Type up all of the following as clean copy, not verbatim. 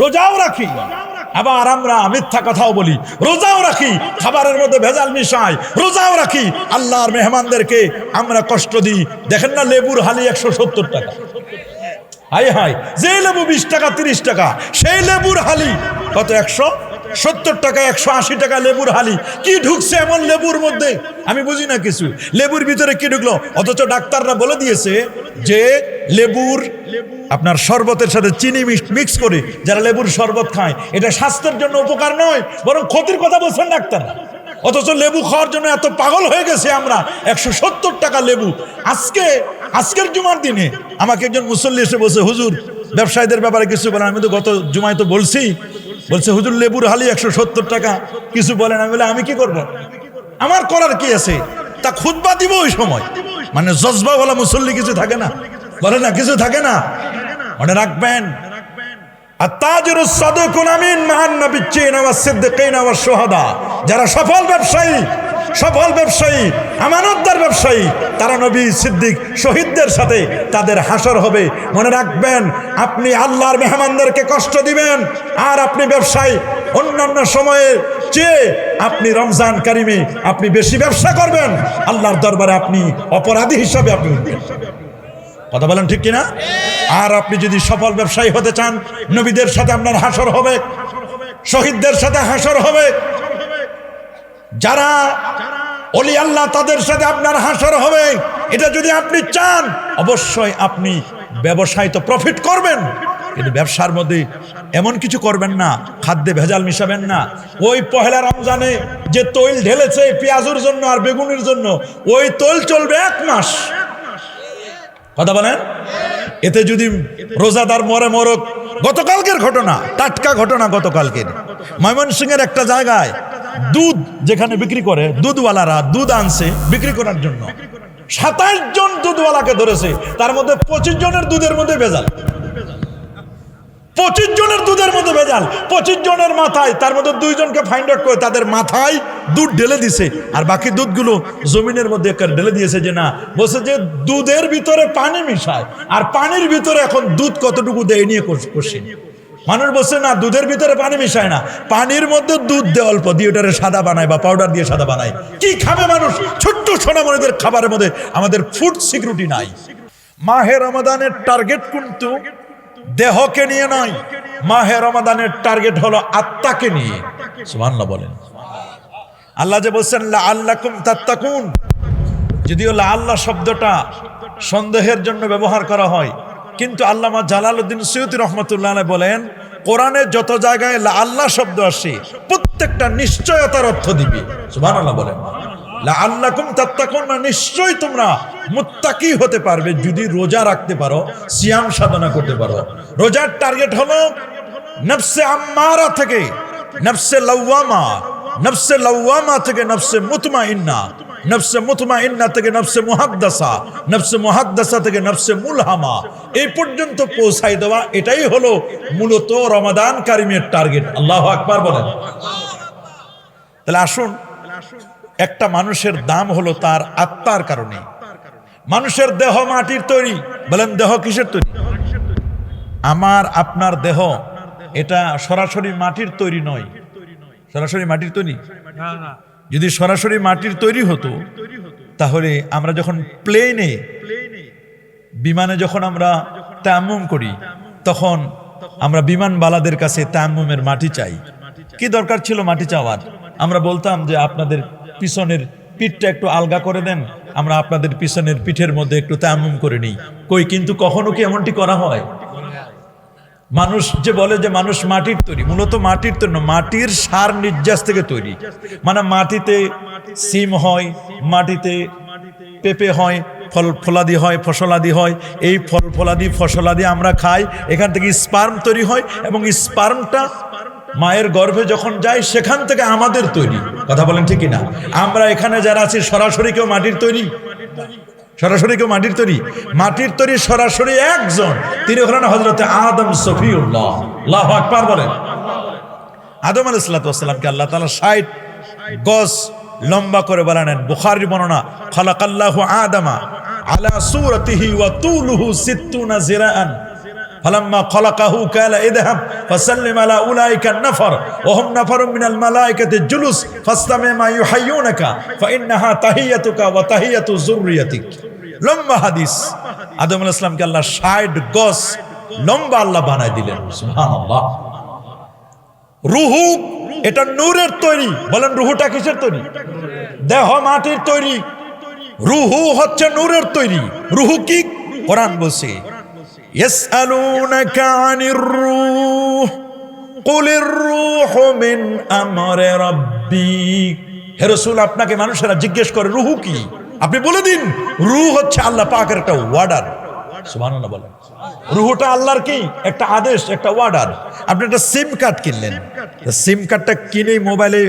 রোজাও রাখি, আবার আমরা মিথ্যা কথাও বলি। রোজাও রাখি, খাবারের মধ্যে ভেজাল মিশাই। রোজাও রাখি, আল্লাহর মেহমানদেরকে আমরা কষ্ট দিই। দেখেন না, লেবুর হালি 170 টাকা। হাই হাই, যে লেবু 20 টাকা 30 টাকা, সেই লেবুর হালি কত? 170 টাকা, 180 টাকা লেবুর হালি। কি ঢুকছে এমন লেবুর মধ্যে? আমি বুঝি না কিছু। লেবুর ভিতরে কি ঢুকলো? অথচ ডাক্তাররা বলে দিয়েছে যে লেবুর আপনার শরবতের সাথে চিনি মিক্স করে যারা লেবুর শরবত খায়, এটা স্বাস্থ্যের জন্য উপকার নয়, বরং ক্ষতির কথা বলছেন ডাক্তাররা। অথচ লেবু খাওয়ার জন্য এত পাগল হয়ে গেছে আমরা। 170 টাকা লেবু। আজকের জুমার দিনে আমাকে একজন মুসল্লি এসে বলছে, হুজুর ব্যবসায়ীদের ব্যাপারে কিছু বলেন। আমি তো গত জুমায় তো বলছি। বলছে, হুজুর লেবুর হালি 170 টাকা, কিছু বলেন। আমি বলে, আমি কি করব? আমার করার কি আছে? তা খুতবা দিব ওই সময়। মানে জজবাওয়ালা মুসল্লি কিছু থাকে না, বলে না, কিছু থাকে না। মনে রাখবেন, যারা সফল ব্যবসায়ী আমানতদার ব্যবসায়ী, তারা নবী, সিদ্দিক, শহীদদের সাথে তাদের হাসর হবে। মনে রাখবেন, আপনি আল্লাহর মেহমানদেরকে কষ্ট দিবেন, আর আপনি ব্যবসায়ী অন্যান্য সময়ে চেয়ে আপনি রমজান কারিমে আপনি বেশি ব্যবসা করবেন, আল্লাহর দরবারে আপনি অপরাধী হিসাবে আপনি উঠবেন। কথা বলেন ঠিক কিনা? আর আপনি যদি সফল ব্যবসায়ী হতে চান, নবীদের সাথে আপনার হাসর হবে, শহীদদের সাথে হাসর হবে, যারা ওলি আল্লাহ তাদের সাথে আপনার হাসর হবে। এটা যদি আপনি চান, অবশ্যই আপনি ব্যবসায় তো প্রফিট করবেন, কিন্তু ব্যবসার মধ্যে এমন কিছু করবেন না, খাদ্যে ভেজাল মিশাবেন না। ওই পহেলা রমজানে যে তৈল ঢেলেছে পেঁয়াজের জন্য আর বেগুনের জন্য, ওই তৈল চলবে 1 মাস। কথা বলেন, এতে যদি রোজাদার মরে মরক। গতকালকের ঘটনা, টাটকা ঘটনা, গতকালকের ময়মনসিংহের একটা জায়গায় দুধ যেখানে বিক্রি করে, দুধওয়ালারা দুধ আনছে বিক্রি করার জন্য। 27 জন দুধওয়ালাকে ধরেছে, তার মধ্যে 25 জনের দুধের মধ্যে ভেজাল। 25 জনের দুধের মধ্যে ভেজাল। 25 জনের মাথায়, তার মধ্যে 2 জনকে ফাইন্ড আউট করে তাদের মাথায় দুধ ঢেলে দিছে, আর বাকি দুধগুলো জমিনের মধ্যে ঢেলে দিয়েছে। যে না, বলছে যে দুধের ভিতরে পানি মিশায়, আর পানির ভিতরে এখন দুধ কতটুকু দেয় নিয়ে করছে। মানুষ বলছে না, দুধের ভিতরে পানি মিশায় না, পানির মধ্যে দুধ দেয় অল্প দিয়ে, ওটারে সাদা বানায় বা পাউডার দিয়ে সাদা বানায়। কি খাবে মানুষ? ছোট্ট সোনামণিদের খাবারের মধ্যে আমাদের ফুড সিকিউরিটি নাই। মাহে রমাদানের টার্গেট কিন্তু দেহকে নিয়ে নয়, মাহে রমাদানের টার্গেট হলো আত্মাকে নিয়ে। সুবহানাল্লাহ বলেন। আল্লাহ যে বলছেন লাআল্লাকুম তাত্তাকুন, যদিও লাআল্লাহ শব্দটা সন্দেহের জন্য ব্যবহার করা হয়, কিন্তু আল্লামা জালালউদ্দিন সৈয়দী রহমাতুল্লাহ আলাইহি বলেন, কোরআনে যত জায়গায় লাআল্লাহ শব্দ আসে প্রত্যেকটা নিশ্চয়তার অর্থ দিবে। সুবহানাল্লাহ বলেন। লাআল্লাকুম তাত্তাকুন, নিশ্চয়ই তোমরা মুত্তাকি হতে পারবে যদি রোজা রাখতে পারো, সিয়াম সাধনা করতে পারো। রোজার টার্গেট হলো নফসে আম্মারা থেকে নফসে লাওয়ামা, নফসে লাওয়ামা থেকে নফসে মুতমাইন্না, নফসে মুতমাইন্না থেকে নফসে মুহাদ্দাসা, নফসে মুহাদ্দাসা থেকে নফসে মুলহামা, এই পর্যন্ত পৌঁছাই দেওয়া। এটাই হলো মূলত রমাদান কারিমের টার্গেট। আল্লাহু আকবার বলেন। তাহলে আসুন, একটা মানুষের দাম হলো তার আত্মার কারণে। মানুষের দেহ মাটির তৈরি, বলেন দেহ কিসের তৈরি? আমার আপনার দেহ এটা সরাসরি মাটির তৈরি নয়। সরাসরি মাটির তৈরি? যদি সরাসরি মাটির তৈরি হতো, তাহলে আমরা যখন প্লেনে, বিমানে যখন আমরা তায়াম্মুম করি, তখন আমরা বিমানবালাদের কাছে তায়াম্মুমের মাটি চাই। কি দরকার ছিল মাটি চাওয়ার? আমরা বলতাম যে আপনাদের পিছনের পিঠটা একটু আলগা করে দেন, আমরা আপনাদের পিছনের পিঠের মধ্যে একটু তায়াম্মুম করে নিই। কই, কিন্তু কখনো কি এমনটি করা হয়? মানুষ যে বলে যে মানুষ মাটির তৈরি, মূলত মাটির তৈরি, মাটির সার নির্যাস থেকে তৈরি। মানে মাটিতে সিম হয়, মাটিতে পেঁপে হয়, ফলাদি হয়, ফসলাদি হয়। এই ফলাদি ফসলাদি আমরা খাই, এখান থেকে স্পার্ম তৈরি হয়, এবং স্পার্মটা মায়ের গর্ভে যখন যায় সেখান থেকে আমাদের তৈরি। কথা বলেন ঠিক কিনা? আমরা এখানে যারা আছি সরাসরি কেউ মাটির তৈরি? সরাসরি কেউ মাটির তৈরি? মাটির তৈরি সরাসরি একজন, তিনি হলেন হযরত আদম সফিউল্লাহ। আল্লাহু আকবার বলেন। আদম আলাইহিস সালাতু ওয়াস সালামকে আল্লাহ তাআলা 60 গজ লম্বা করে বানালেন। বুখারীর বর্ণনা, খালাকাল্লাহু আদামা আলা সূরাতিহি ওয়া তুলুহু 60 জিরাআন। ফালাম্মা খলাকাহু ক্বালা ইযহাব ফাসাল্লিম আলা উলাইকা নাফার ওয়া হুম নাফারুম মিনাল মালায়েকাতি জুলুস ফাসতামি মা ইউহাইয়ুনাকা ফাইন্নাহা তাহিয়াতুকা ওয়া তাহিয়াতু যুররিয়াতিক। লম্বা হাদিস। আদম আলাইহিস সালামকে আল্লাহ 60 গজ লম্বা আল্লাহ বানায় দিলেন। সুবহানাল্লাহ। রুহু এটা নূরের তৈরি। বলেন রুহুটা কিসের তৈরি? দেহ মাটির তৈরি, রুহু হচ্ছে নূরের তৈরি। রুহু কি? কোরআন বলছে ইয়াসআলুনাকা আনির রূহ কুলির রূহু মিন আমরি রাব্বি। হে রাসূল, আপনাকে মানুষেরা জিজ্ঞেস করে রুহু কি, আপনি বলে দিন রূহ হচ্ছে আল্লাহ পাকের একটা ওয়ার্ডার। সুবহানাল্লাহ বলেন। রুহুটা আল্লাহর কি একটা আদেশ, একটা ওয়ার্ডার। আপনি একটা সিম কার্ড কিনলেন, সিম কার্ডটা কিনে মোবাইলে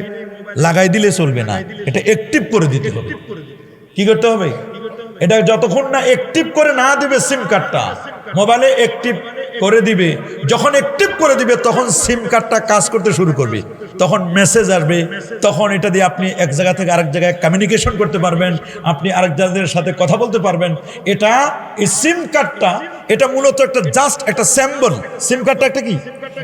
লাগাই দিলে চলবে না, এটা অ্যাক্টিভ করে দিতে হবে। কি করতে হবে? এটা যতক্ষণ না অ্যাক্টিভ করে না দিবে সিম কার্ডটা, মোবাইলে অ্যাক্টিভ করে দিবে, যখন অ্যাক্টিভ করে দিবে তখন সিম কার্ডটা কাজ করতে শুরু করবে, তখন মেসেজ আসবে, তখন এটা দিয়ে আপনি এক জায়গা থেকে আরেক জায়গায় কমিউনিকেশন করতে পারবেন, আপনি আরেকজনের সাথে কথা বলতে পারবেন। এটা এই সিম কার্ডটা এটা মূলত একটা জাস্ট একটা স্যাম্বল। সিম কার্ডটা একটা কি?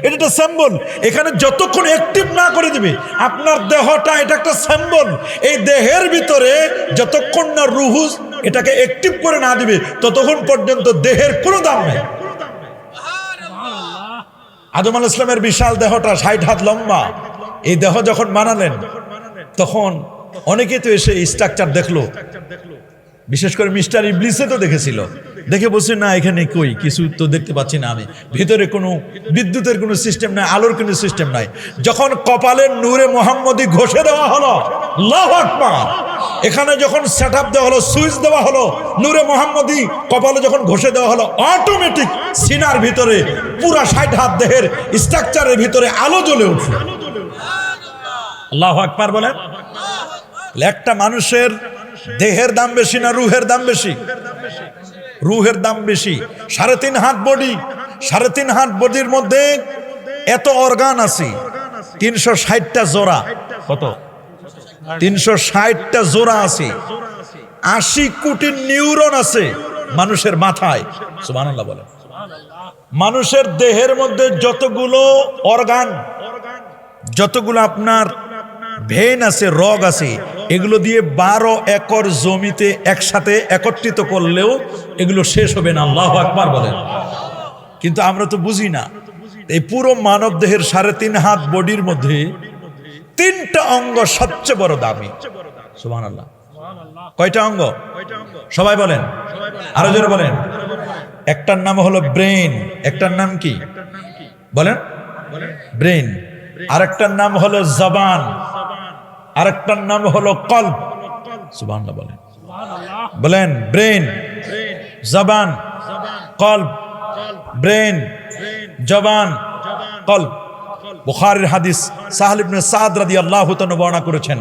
এটা একটা স্যাম্বল। এখানে যতক্ষণ অ্যাক্টিভ না করে দিবে আপনার দেহটা, এটা একটা স্যাম্বল। এই দেহের ভিতরে যতক্ষণ না রুহু এটাকে অ্যাক্টিভ করে না দিবে ততক্ষণ পর্যন্ত দেহের কোনো দাম নেই। আদম আলাইহিস সালামের বিশাল দেহটা 60 হাত লম্বা। এই দেহ যখন বানালেন তখন অনেকেই তো এসে স্ট্রাকচার দেখলো, বিশেষ করে মিস্টার ইবলিসে তো দেখেছিল, দেখে বলছে না এখানে কই কিছু তো দেখতে পাচ্ছি না আমি, ভিতরে কোনো বিদ্যুতের কোনো সিস্টেম নাই, আলোর কোনো সিস্টেম নাই। যখন কপালের নূরে মুহাম্মদী ঘষে দেওয়া হলো, আল্লাহু আকবার, এখানে যখন সেটআপ দেওয়া হলো, সুইচ দেওয়া হলো, নূরে মুহাম্মদী কপালে যখন ঘষে দেওয়া হলো, অটোমেটিক সিনার ভিতরে পুরা 60 হাত দেহের স্ট্রাকচারের ভিতরে আলো জ্বলে উঠল। আল্লাহু আকবার বলেন। একটা মানুষের দেহের দাম বেশি না রুহের দাম বেশি? রুহের দাম বেশি। 3.5 হাত বডি, 3.5 হাত বডির মধ্যে এত অর্গান আছে, 360টা জোড়া। কত? 360টা জোড়া আছে। 80 কোটি নিউরন আছে মানুষের মাথায়। সুবহানাল্লাহ বলেন। মানুষের দেহের মধ্যে যতগুলো অর্গান, যতগুলো আপনার ভেন আছে, রগ আছে, এগুলো দিয়ে 12 একর জমিতে একসাথে একত্রিত করলেও এগুলো শেষ হবে না। আল্লাহু আকবার বলেন। কিন্তু আমরা তো বুঝি না, এই পুরো মানব দেহের 3.5 হাত বডির মধ্যে 3টা অঙ্গ সবচেয়ে বড় দামি। সুবহানাল্লাহ। কয়টা অঙ্গ? সবাই বলেন, আরো জোরে বলেন। একটার নাম হলো ব্রেন। একটার নাম কি বলেন? ব্রেন। আরেকটার নাম হলো জবান, আরেকটার নাম হলো কলব। সুবহানাল্লাহ বলেন। বলেন ব্রেন, জবান, কলব। ব্রেন, জবান, কলব। বুখারীর হাদিস সাহল ইবনে সাদ রাদিয়াল্লাহু তাআলা বর্ণনা করেছেন,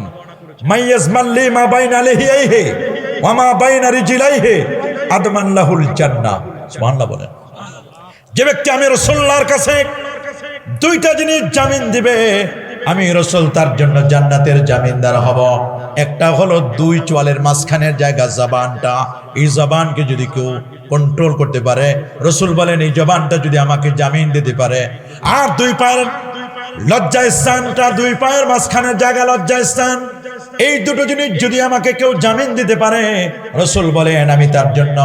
মাইয়াজমাল লি মা বাইনা লিহিয়াইহি ওয়া মা বাইনা রিজলাইহি আদমান লাহুল জান্নাহ। সুবহানাল্লাহ বলেন। যে ব্যক্তি আমি রাসূলুল্লাহর কাছে 2টা জিনিস জামিন দিবে, আমি রাসূল তার জন্য জান্নাতের জামিনদার হব। একটা হলো 2 চোয়ালের মাঝখানের জায়গা জবানটা, এই জবানকে যদি কেউ কন্ট্রোল করতে পারে, রাসূল বলেন এই জবানটা যদি আমাকে জামিন দিতে পারে, আর 2 পায়ের লজ্জাস্থানটা, 2 পায়ের মাঝখানের জায়গা লজ্জাস্থান, এই দুটো জিনিস যদি আমাকে কেউ জামিন দিতে পারে, রাসূল বলেন আমি তার জন্য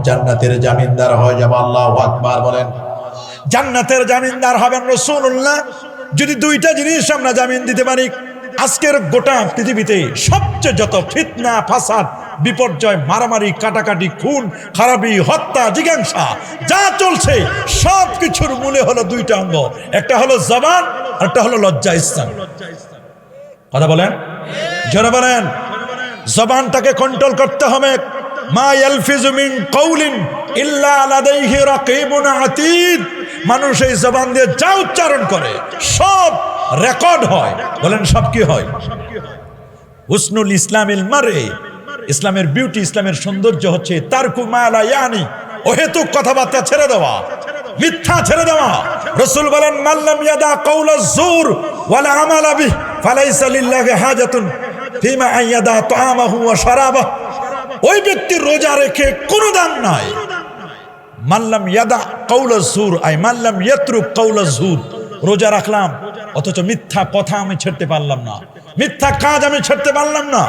জান্নাতের জামিনদার হয়ে যাব। আল্লাহু আকবার বলেন। জান্নাতের জামিনদার হবেন রাসূলুল্লাহ যদি 2টা জিনিস আমরা জামিন দিতে পারি। আজকের গোটা পৃথিবীতে সবচেয়ে যত ফিতনা, ফাসাদ, বিপর্যয়, মারামারি, কাটাকাটি, খুন খারাপি, হত্যা, জিজ্ঞাসা যা চলছে সব কিছুর মূলে হলো 2টা অঙ্গ। একটা হলো জবান, আর একটা হলো লজ্জাস্থান। কথা বলেন, জোরে বলেন। জবানটাকে কন্ট্রোল করতে হবে। মা ইয়ালফিজু মিন কাউলিন ইল্লা লাদাইহি রাকিবুন আতীদ। মানুষ এই জবান দিয়ে যা উচ্চারণ করে সব রেকর্ড হয়। বলেন সব কি হয়? হুসনুল ইসলামিল মারে, ইসলামের বিউটি, ইসলামের সৌন্দর্য হচ্ছে তারকু মা লা ইয়ানি, অহেতুক কথাবার্তা ছেড়ে দেওয়া, মিথ্যা ছেড়ে দেওয়া। রাসূল বলেন মাল্লাম ইয়াদা কাউলাজ জুর ওয়ালা আমালা বিহি ফালাইসা লিল্লাহি হাজাতুন ফিমা আইয়াদা তাআমাহু ওয়া শারাবাহু। ওই ব্যক্তির রোজা রেখে কোনো দাম নাই, মাল্লাম ইয়াদা কাউলা জুর আই মাল্লাম ইয়াতরুক কাউলা জুর, রোজা রাখলাম অথচ মিথ্যা কথা আমি ছাড়তে পারলাম না, মিথ্যা কাজ আমি ছাড়তে পারলাম না।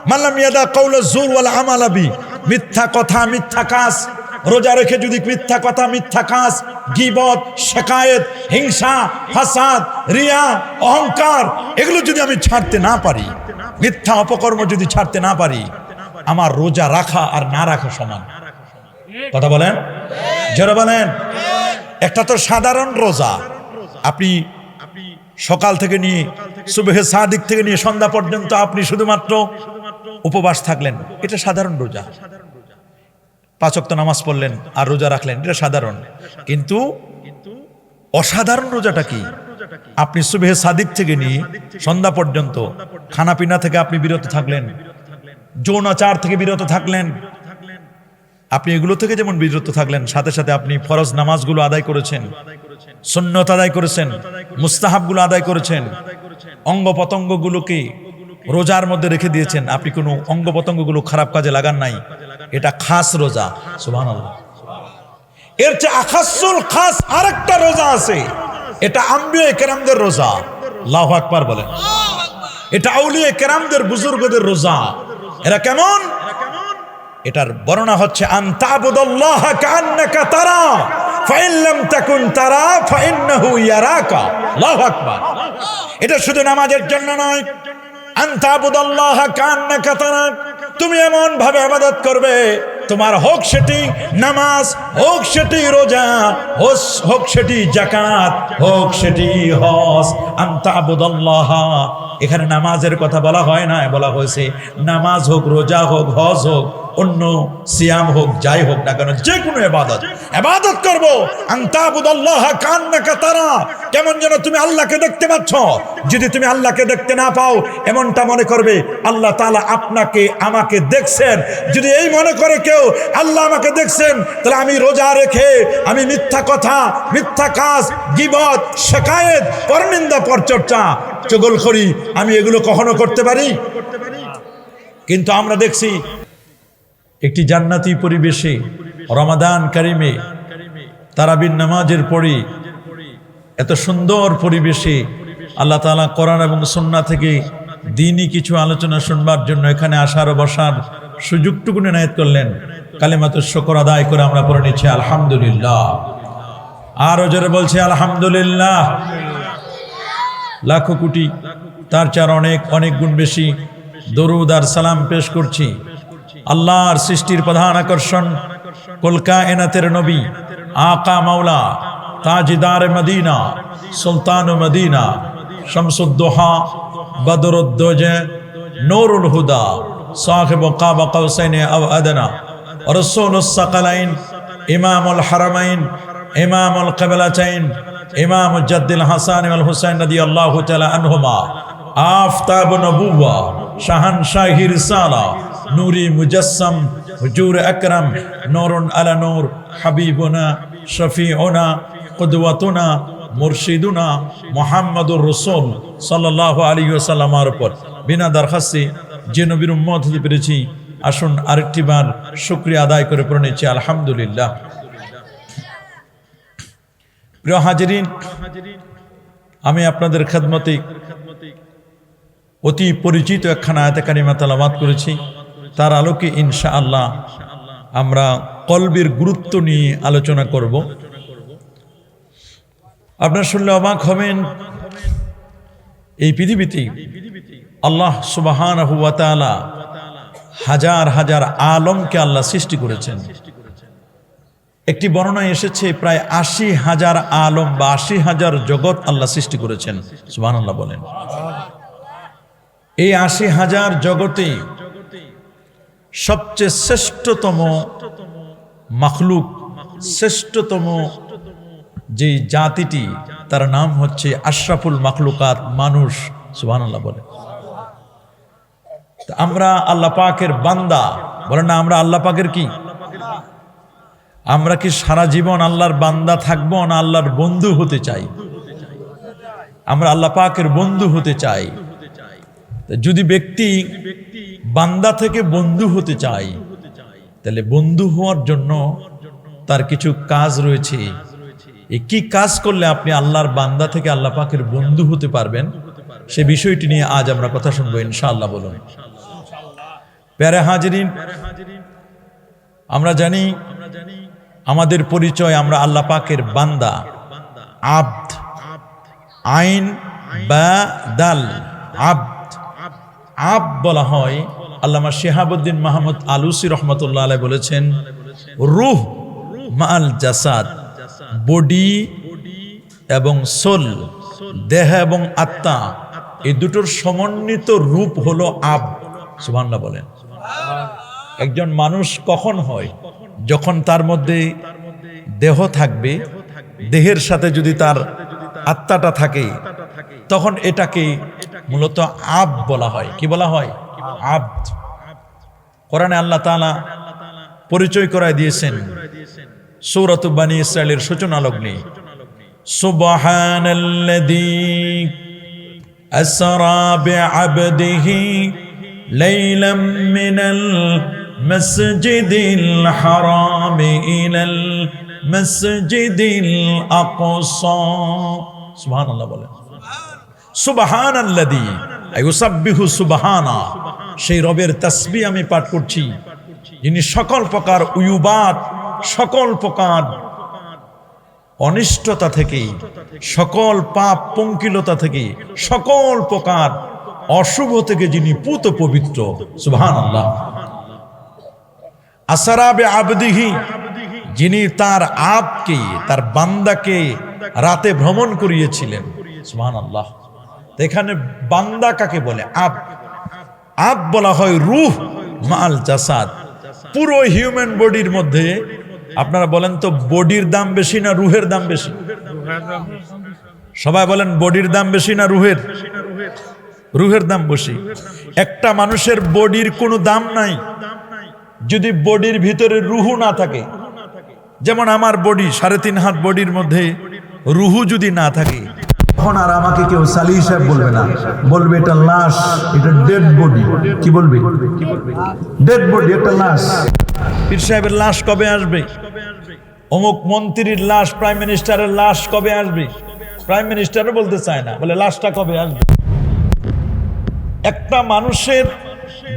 মাল্লাম ইয়াদা কাউলা জুর ওয়াল আমালা বি, মিথ্যা কথা মিথ্যা কাজ, রোজা রেখে যদি মিথ্যা কথা মিথ্যা কাজ, গীবত, শিকায়েত, হিংসা, ফাসাদ, রিয়া, অহংকার এগুলো যদি আমি ছাড়তে না পারি, মিথ্যা অপকর্ম যদি ছাড়তে না পারি, আমার রোজা রাখা আর না রাখা সমান। কথা বলেন, যারা বলেন। একটা তো সাধারণ রোজা, আপনি সকাল থেকে নিয়ে সুবহে সাদিক থেকে নিয়ে সন্ধ্যা পর্যন্ত আপনি শুধুমাত্র উপবাস থাকলেন, এটা সাধারণ রোজা। 5 ওয়াক্ত নামাজ পড়লেন আর রোজা রাখলেন, এটা সাধারণ। কিন্তু অসাধারণ রোজাটা কি? আপনি সুবহে সাদিক থেকে নিয়ে সন্ধ্যা পর্যন্ত খানাপিনা থেকে আপনি বিরত থাকলেন, যৌনাচার থেকে বিরত থাকলেন, আপনি এগুলো থেকে যেমন বিরত থাকলেন, সাথে সাথে আপনি ফরজ নামাজগুলো আদায় করেছেন, সুন্নত আদায় করেছেন, মুস্তাহাবগুলো আদায় করেছেন, অঙ্গ প্রত্যঙ্গগুলোকে রোজার মধ্যে রেখে দিয়েছেন, আপনি কোনো অঙ্গ প্রত্যঙ্গগুলো খারাপ কাজে লাগান নাই, এটা খাস রোজা। সুবহানাল্লাহ। এর চেয়ে আখাসুল খাস আরেকটা রোজা আছে, এটা আম্বিয়া কেরামদের রোজা। আল্লাহু আকবার বলেন। এটা আউলিয়া কেরামদের বুজুর্গদের রোজা। এরা কেমন? এটার বর্ণনা হচ্ছে আনতাবুদাল্লাহ কান্নাকা তারা ফাইন লাম তাকুন তারা ফাইন্নাহু ইয়ারাকা। আল্লাহু আকবার। এটা শুধু নামাজের জন্য নয়, আনতাবুদাল্লাহ কান্নাকা তারা, তুমি এমন ভাবে ইবাদত করবে, তোমার হোক সেটি নামাজ, হোক সেটি রোজা, হোক সেটি যাকাত, হোক সেটি হজ। আনতাবুদাল্লাহ, এখানে নামাজের কথা বলা হয় না, বলা হয়েছে নামাজ হোক, রোজা হোক, হজ হোক, অন্য সিয়াম হোক, যাই হোক না কেন, যে কোনো ইবাদত করবো। আনতাবুদাল্লাহ কান্নাকা তারা, কেমন যেন তুমি আল্লাহকে দেখতে পাচ্ছ। যদি তুমি আল্লাহকে দেখতে না পাও, এমনটা মনে করবে আল্লাহ তাআলা আপনাকে আমাকে দেখছেন। যদি এই মনে করে কেউ আল্লাহ আমাকে দেখছেন, তাহলে আমি রোজা রেখে আমি মিথ্যা কথা, মিথ্যা কাজ, গীবত, শিকায়েত, পরনিন্দা, পরচর্চা, চগলখড়ি আমি এগুলো কখনো করতে পারি? কিন্তু আমরা দেখছি একটি জান্নাতি পরিবেশে রমাদান কারিমে তারাবির নামাজের পরে এত সুন্দর পরিবেশে আল্লাহ তাআলা কোরআন এবং সুন্নাহ থেকে দ্বীনি কিছু আলোচনা শুনবার জন্য এখানে আসার ও বসার সুযোগটুকু এনায়েত করলেন। কালিমাতুশ শুকর আদায় করে আমরা পড়ে নিচ্ছি আলহামদুলিল্লাহ। আরো জোরে বলছি আলহামদুলিল্লাহ। লাখো কোটি, তার চার অনেক অনেক গুণ বেশি দরুদ আর সালাম পেশ করছি আল্লাহর সৃষ্টির প্রধান আকর্ষণ, কুল কায়নাতের নবী, আকা মাওলা, তাজদার মদিনা, সুলতান মদিনা, শামসুদ্দোহা, বদরুদ্দোজে, নূরুল হুদা, সাহিব কাবা কৌসাইন আও আদনা, রাসূলুস সাকালাইন, ইমামুল হারামাইন, ইমামুল কিবলাতাইন, ইমাম জাদ্দুল হাসান ওয়াল হুসাইন রাদিয়াল্লাহু তাআলা আনহুমা, আফতাব নবুওয়া, শাহানশাহি রিসালা, নূরি মুজাসসাম, হুজুর আকরাম, নূরুন আলা নূর, হাবিবুনা, শফিউনা, কুদওয়াতুনা, মুরশিদুনা মুহাম্মাদুর রাসূল সাল্লাল্লাহু আলাইহি ওয়াসাল্লামের উপর বিনা দরখাস্তে যে নবীর উম্মত হতে পেরেছি, আসুন আরেকটি বার শুকরিয়া আদায় করে পড়ে নিচ্ছি আলহামদুলিল্লাহ। প্রিয় হাজিরিন, আমি আপনাদের খেদমতে অতি পরিচিত একখানা আয়াতে কারিমা তেলাওয়াত করেছি। তার আলোকে ইনশাআল্লাহ আমরা কলবের গুরুত্ব নিয়ে আলোচনা করব। আপনারা শুনলে অবাক হবেন, এই পৃথিবীতে আল্লাহ সুবহানাহু ওয়া তাআলা হাজার হাজার আলমকে আল্লাহ সৃষ্টি করেছেন। একটি বর্ণনায় এসেছে প্রায় ৮০,০০০ আলম বা ৮০,০০০ জগৎ আল্লাহ সৃষ্টি করেছেন। সুবহানাল্লাহ বলেন। এই ৮০,০০০ জগতে সবচেয়ে শ্রেষ্ঠতম মাখলুক, শ্রেষ্ঠতম যে জাতিটি, তার নাম হচ্ছে আশরাফুল মাখলুকাত, মানুষ। সুবহানাল্লাহ বলে। আমরা আল্লাহ পাকের বান্দা, বলেন না আমরা আল্লাহ পাকের কি? আমরা কি সারা জীবন আল্লাহর বান্দা থাকবো না আল্লাহর বন্ধু হতে চাই? আমরা আল্লাহ পাকের বন্ধু হতে চাই। যদি ব্যক্তি বান্দা থেকে বন্ধু হতে চায়, তাহলে বন্ধু হওয়ার জন্য তার কিছু কাজ রয়েছে। এই কি কাজ করলে আপনি আল্লাহর বান্দা থেকে আল্লাহ পাকের বন্ধু হতে পারবেন, সে বিষয়টি নিয়ে আজ আমরা কথা শুনবো ইনশাআল্লাহ। বলুন প্যারে হাজিরিন, আমরা জানি আমাদের পরিচয়, আমরা আল্লাহ পাকের বান্দা, আব্দ, আইন বা দাল, আব্দ। আব্দ বলা হয়, আল্লামা শিহাবুদ্দিন মাহমুদ আলুসি রহমতুল্লাহ আলাইহি বলেছেন, রূহ মাল জাসাদ, বডি এবং সোল, দেহ এবং আত্মা, এই দুটোর সমন্বিত রূপ হলো আব্দ। সুবহানাল্লাহ বলেন। একজন মানুষ কখন হয়? যখন তার মধ্যে দেহ থাকবে, দেহের সাথে যদি তার আত্মাটা থাকে, তখন এটাকে মূলত আব্দ বলা হয়। কি বলা হয়? আব্দ। কোরআনে আল্লাহ তাআলা পরিচয় করায় দিয়েছেন সূরাত বনী ইসরাঈলের সূচনা লগ্নে, সুবহানাল্লাযী আসরা বিআবদিহি লাইলাম মিনাল মাসজিদিল হারাম ইলাল মাসজিদিল আকসা। সুবহানাল্লাহ বলেন। সুবহানাল্লাযী ইউসাব্বিহু সুবহানা, সেই রবের তাসবিহ আমি পাঠ করছি যিনি সকল প্রকার উয়ুবাত, সকল প্রকার অনিষ্টতা থেকে, সকল পাপ পঙ্কিলতা থেকে, সকল প্রকার অশুভ থেকে যিনি পুত পবিত্র। সুবহানাল্লাহ। আসরা বিআবদিহি, যিনি তার আব্দকে, তার বান্দাকে রাতে ভ্রমণ করিয়েছিলেন। সুবহানাল্লাহ। এখানে বান্দা কাকে বলে? আব্দ। আব্দ বলা হয় রূহ মাল জাসাদ। পুরো হিউম্যান বডির মধ্যে আপনারা বলেন তো, বডির দাম বেশি না রুহের দাম বেশি? সবাই বলেন, বডির দাম বেশি না রুহের? রুহের দাম বেশি। একটা মানুষের বডির কোনো দাম নাই যদি বডির ভিতরে রুহু না থাকে। যেমন আমার বডি 3.5 হাত, বডির মধ্যে রুহু যদি না থাকে, তখন আর আমাকে কেউ সালি সাহেব বলবে না, বলবে এটা লাশ, এটা ডেড বডি। কি বলবে? ডেড বডি, একটা লাশ। পীর সাহেবের লাশ কবে আসবে? অমুক মন্ত্রীর লাশ, প্রাইম মিনিস্টারের লাশ কবে আসবে? প্রাইম মিনিস্টারও বলতে চায় না, বলে লাশটা কবে আসবে। একটা মানুষের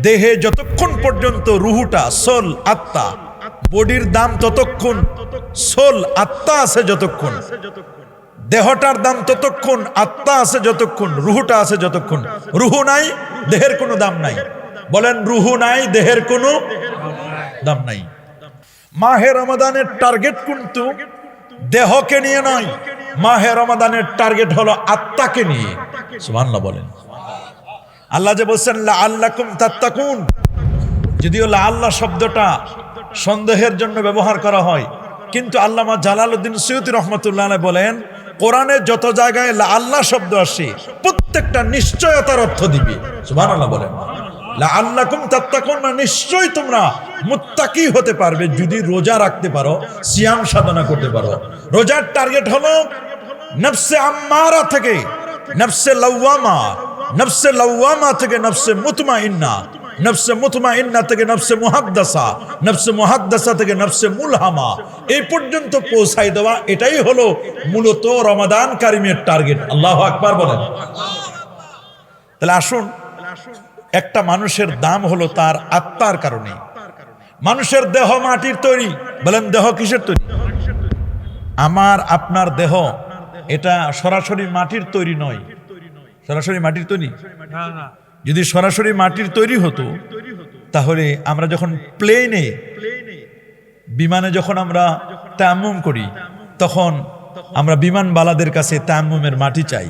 দেহে যতক্ষণ পর্যন্ত রুহুটা, সোল, আত্মা, বডির দাম ততক্ষণ, সোল, আত্মা আছে যতক্ষণ, দেহটার দাম ততক্ষণ, আত্মা আছে যতক্ষণ, রুহুটা আছে যতক্ষণ। রুহু নাই, দেহের কোনো দাম নাই। বলেন, রুহু নাই, দেহের কোনো দাম নাই। মাহে রমাদানের টার্গেট কিন্তু দেহকে নিয়ে নয়, মাহে রমাদানের টার্গেট হলো আত্মাকে নিয়ে। সুবহানাল্লাহ বলেন। আল্লাহ যে বলছেন লাআল্লাকুম তাত্তাকুন, যদিও লাআল্লাহ শব্দটা সন্দেহের জন্য ব্যবহার করা হয়, কিন্তু আল্লামা জালালউদ্দিন সুয়ুতী রাহমাতুল্লাহ আলাইহি বলেন, কোরআনে যত জায়গায় লাআল্লাহ শব্দ আসে প্রত্যেকটা নিশ্চয়তার অর্থ দিবে। সুবহানাল্লাহ বলেন। লাআল্লাকুম তাত্তাকুন, মানে নিশ্চয়ই তোমরা মুত্তাকি হতে পারবে যদি রোজা রাখতে পারো, সিয়াম সাধনা করতে পারো। রোজার টার্গেট হলো নফসে আম্মারা থেকে নফসে লাওয়ামা, নফসে লাওয়ামা থেকে নফসে মুতমাইন্না, নফসে মুতমাইন্না থেকে নফসে মুহাদ্দাসা, নফসে মুহাদ্দাসা থেকে নফসে মুলহামা, এই পর্যন্ত পৌঁছাই দেওয়া। এটাই হলো মূলত রমাদান কারিমের টার্গেট। আল্লাহু আকবার বলেন। তাহলে আসুন, একটা মানুষের দাম হলো তার আত্মার কারণে। মানুষের দেহ মাটির তৈরি। বলেন, দেহ কিসের তৈরি? আমার আপনার দেহ এটা সরাসরি মাটির তৈরি নয়। সরাসরি মাটির তৈরি? যদি সরাসরি মাটির তৈরি হতো, তাহলে আমরা যখন প্লেনে, বিমানে যখন আমরা তায়াম্মুম করি, তখন আমরা বিমানবালাদের কাছে তায়াম্মুমের মাটি চাই।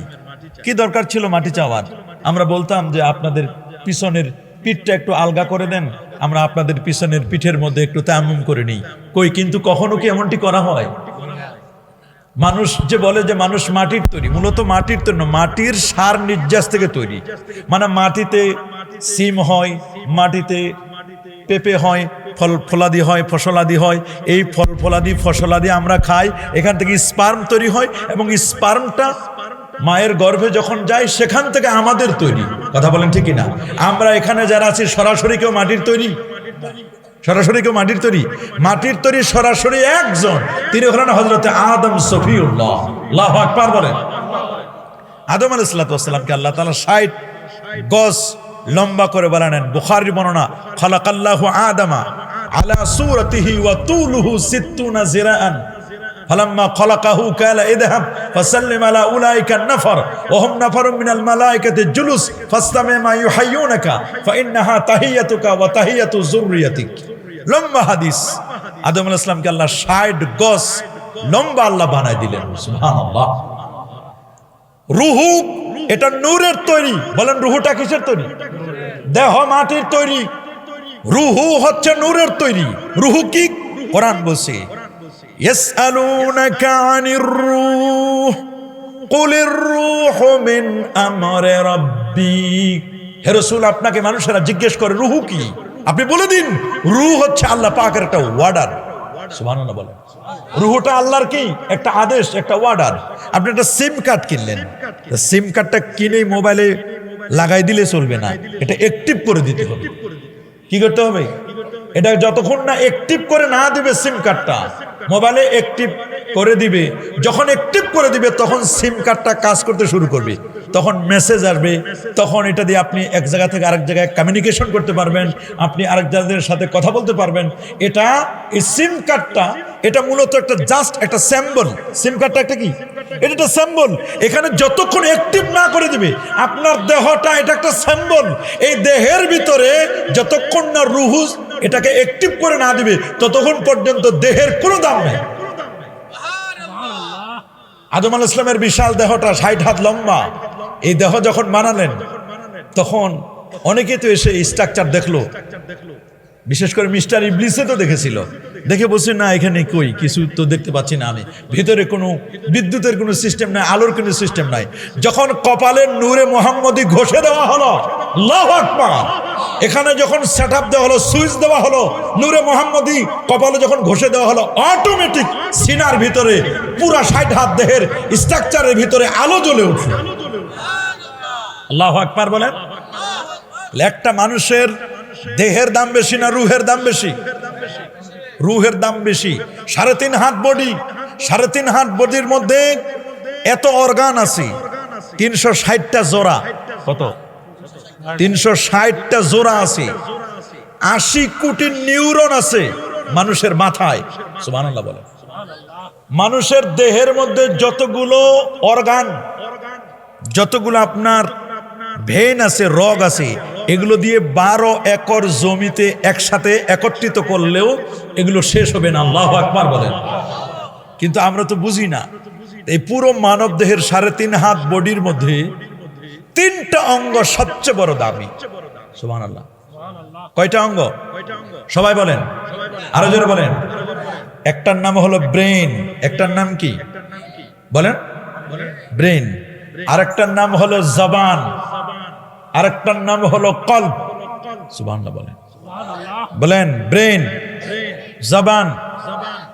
কি দরকার ছিল মাটি চাওয়ার? আমরা বলতাম যে আপনাদের পিছনের পিঠটা একটু আলগা করে দেন, আমরা আপনাদের পিছনের পিঠের মধ্যে একটু তায়াম্মুম করে নিই। কই, কিন্তু কখনো কি এমনটি করা হয়? মানুষ যে বলে যে মানুষ মাটির তৈরি, মূলত মাটির তৈরি না, মাটির সার নির্যাস থেকে তৈরি। মানে মাটিতে সিম হয়, মাটিতে পেঁপে হয়, ফল ফলাদি হয়, ফসলাদি হয়। এই ফল ফলাদি ফসলাদি আমরা খাই, এখান থেকে স্পার্ম তৈরি হয়, এবং স্পার্মটা মায়ের গর্ভে যখন যায় সেখান থেকে আমাদের তৈরি। কথা বলেন ঠিক কিনা? আমরা এখানে যারা আছি সরাসরি কেউ মাটির তৈরি? সরাসরি কেউ মাটির তৈরি? মাটির তৈরি সরাসরি একজন, তিনি হলেন হযরতে আদম সফিউল্লাহ। আল্লাহু আকবার বলেন। আদম আলাইহিস সালামকে আল্লাহ তাআলা 60 গজ লম্বা করে বানালেন। বুখারীর বর্ণনা, খালাকাল্লাহু আদামা আলা সূরাতিহি ওয়া তুলুহু 60 জিরাআন ফালাম্মা খালাকাহু কালা ইদহাব ফাসাল্লিম আলা উলাইকা নাফর ওয়া হুম নাফরুম মিনাল মালায়েকাতি জুলুস ফাসতামি মা ইউহাইয়ুনাকা ফাইন্নাহা তাহিয়াতুকা ওয়া তাহিয়াতু যুররিয়াতিক। লম্বা হাদিস। আদম আলাইহিস সালামকে আল্লাহ 60 গজ লম্বা আল্লাহ বানাই দিলেন। সুবহানাল্লাহ। রুহু এটা নূরের তৈরি। বলেন রুহুটা কিসের তৈরি? দেহ মাটির তৈরি, রুহু হচ্ছে নূরের তৈরি। রুহু কি? কোরআন বলছে ইয়াসআলুনাকা আনির রূহ কুলির রূহু মিন আমরি রাব্বি। হে রাসূল, আপনাকে মানুষেরা জিজ্ঞেস করে রুহু কি, আপনি বলে দিন রূহ হচ্ছে আল্লাহ পাকের একটা ওয়ার্ডার। সুবহানাল্লাহ বলেন। রুহুটা আল্লাহর কি একটা আদেশ, একটা অর্ডার। আপনি একটা সিম কার্ড কিনলেন, সিম কার্ডটা কিনে মোবাইলে লাগাই দিলে চলবে না, এটা অ্যাক্টিভ করে দিতে হবে। কি করতে হবে? এটা যতক্ষণ না অ্যাক্টিভ করে না দিবে সিম কার্ডটা, মোবাইলে অ্যাক্টিভ করে দিবে, যখন অ্যাক্টিভ করে দিবে তখন সিম কার্ডটা কাজ করতে শুরু করবে, তখন মেসেজ আসবে, তখন এটা দিয়ে আপনি এক জায়গা থেকে আরেক জায়গায় কমিউনিকেশন করতে পারবেন, আপনি আরেক জায়গার সাথে কথা বলতে পারবেন। এটা এই সিম কার্ডটা এটা মূলত একটা জাস্ট একটা সিম্বল। সিম কার্ডটা একটা কি? এটা একটা সিম্বল। এখানে যতক্ষণ অ্যাক্টিভ না করে দিবে আপনার দেহটা, এটা একটা সিম্বল। এই দেহের ভিতরে যতক্ষণ না রুহু এটাকে অ্যাক্টিভ করে না দিবে ততক্ষণ পর্যন্ত দেহের কোনো দাম নেই। আদম আলাইহিস সালামের বিশাল দেহটা 60 হাত লম্বা। এই দেহ যখন বানালেন তখন অনেকে তো এসে স্ট্রাকচার দেখলো, বিশেষ করে মিস্টার ইবলিসে তো দেখেছিল, দেখে বলছে না এখানে কই কিছু তো দেখতে পাচ্ছি না, আমি ভিতরে কোনো বিদ্যুতের কোনো সিস্টেম নাই, আলোর কোনো সিস্টেম নাই। যখন কপালের নূরে মুহাম্মদী ঘষে দেওয়া হলো, আল্লাহু আকবার, এখানে যখন সেটআপ দেওয়া হলো, সুইচ দেওয়া হলো, নূরে মুহাম্মদী কপালে যখন ঘষে দেওয়া হলো, অটোমেটিক সিনার ভিতরে পুরা 60 হাত দেহের স্ট্রাকচারের ভিতরে আলো জ্বলে উঠল। আল্লাহু আকবার বলেন। একটা মানুষের দেহের দাম বেশি না রুহের দাম বেশি? রুহের দাম বেশি। 3.5 হাত বডি, 3.5 হাত বডির মধ্যে এত অর্গান আছে, 360টা জোড়া। কত? 360টা জোড়া আছে। 80 কোটি নিউরন আছে মানুষের মাথায়। সুবহানাল্লাহ বলেন। মানুষের দেহের মধ্যে যতগুলো অর্গান, যতগুলো আপনার ভেন আছে, রগ আছে, এগুলো দিয়ে 12 একর জমিতে একসাথে একত্রিত করলেও এগুলো শেষ হবে না। আল্লাহু আকবার বলেন। কিন্তু আমরা তো বুঝি না, এই পুরো মানব দেহের 3.5 হাত বডির মধ্যে 3টা অঙ্গ সবচেয়ে বড় দামি। সুবহানাল্লাহ। কয়টা অঙ্গ? সবাই বলেন, আরো জোরে বলেন। একটার নাম হলো ব্রেন। একটার নাম কি বলেন? ব্রেন। আরেকটার নাম হলো জবান, আরেকটার নাম হলো কলব। সুবহানাল্লাহ বলেন। বলেন ব্রেন, জবান,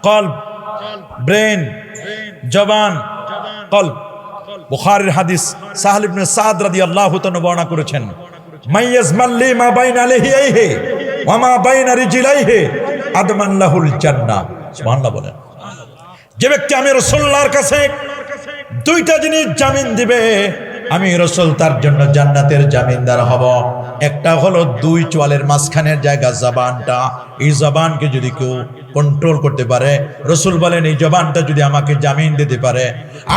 কলব। ব্রেন, জবান, কলব। বুখারীর হাদিস সাহল ইবনে সাদ রাদিয়াল্লাহু তাআলা বর্ণনা করেছেন, মাইয়াজমাল লিমা বাইনা লিহিয়াইহি ওয়া মা বাইনা রিজলাইহি আদমান লাহুল জান্নাহ। সুবহানাল্লাহ বলেন। যে ব্যক্তি আমি রাসূলুল্লাহর কাছে 2টা জিনিস জামিন দিবে, আমি রাসূল তার জন্য জান্নাতের জামিনদার হব। একটা হলো 2 চোয়ালের মাঝখানের জায়গা জবানটা, এই জবানকে যদি কেউ কন্ট্রোল করতে পারে, রাসূল বলেন এই জবানটা যদি আমাকে জামিন দিতে পারে,